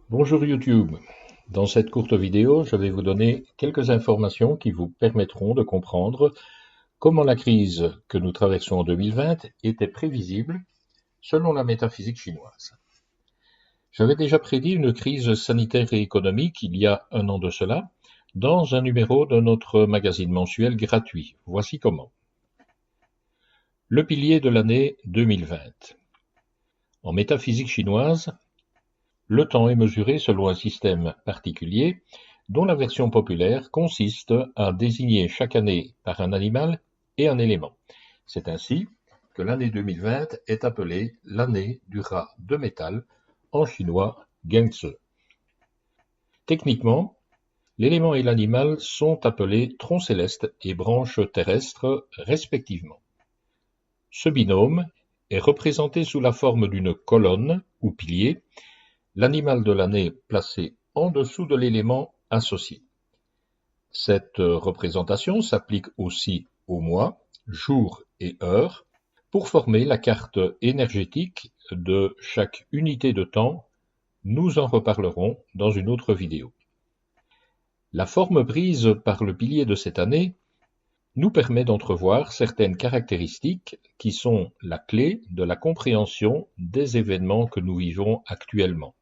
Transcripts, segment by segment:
Bonjour YouTube. Dans cette courte vidéo, je vais vous donner quelques informations qui vous permettront de comprendre comment la crise que nous traversons en 2020 était prévisible selon la métaphysique chinoise. J'avais déjà prédit une crise sanitaire et économique il y a un an de cela, dans un numéro de notre magazine mensuel gratuit. Voici comment. Le pilier de l'année 2020. En métaphysique chinoise, le temps est mesuré selon un système particulier, dont la version populaire consiste à désigner chaque année par un animal et un élément. C'est ainsi que l'année 2020 est appelée l'année du rat de métal, en chinois Gengzi. Techniquement, l'élément et l'animal sont appelés tronc céleste et branche terrestre respectivement. Ce binôme est représenté sous la forme d'une colonne ou pilier, l'animal de l'année placé en dessous de l'élément associé. Cette représentation s'applique aussi aux mois, jours et heures pour former la carte énergétique de chaque unité de temps. Nous en reparlerons dans une autre vidéo. La forme prise par le pilier de cette année nous permet d'entrevoir certaines caractéristiques qui sont la clé de la compréhension des événements que nous vivons actuellement.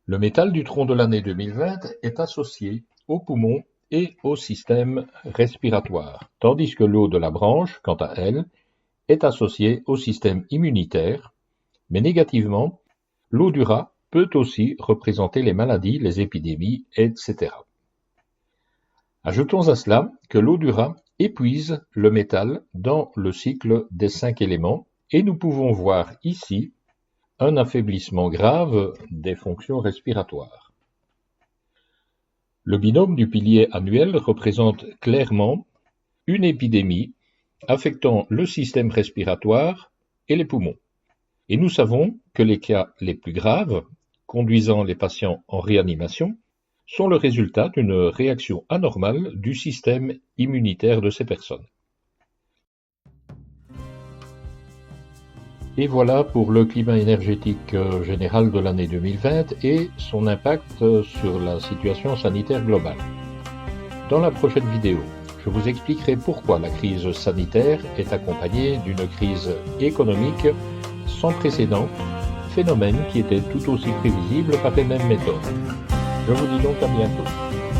Le métal du tronc de l'année 2020 est associé aux poumons et au système respiratoire, tandis que l'eau de la branche, quant à elle, est associée au système immunitaire, mais négativement, l'eau du rat peut aussi représenter les maladies, les épidémies, etc. Ajoutons à cela que l'eau du rat épuise le métal dans le cycle des 5 éléments, et nous pouvons voir ici un affaiblissement grave des fonctions respiratoires. Le binôme du pilier annuel représente clairement une épidémie affectant le système respiratoire et les poumons. Et nous savons que les cas les plus graves, conduisant les patients en réanimation, sont le résultat d'une réaction anormale du système immunitaire de ces personnes. Et voilà pour le climat énergétique général de l'année 2020 et son impact sur la situation sanitaire globale. Dans la prochaine vidéo, je vous expliquerai pourquoi la crise sanitaire est accompagnée d'une crise économique sans précédent, phénomène qui était tout aussi prévisible par les mêmes méthodes. Je vous dis donc à bientôt.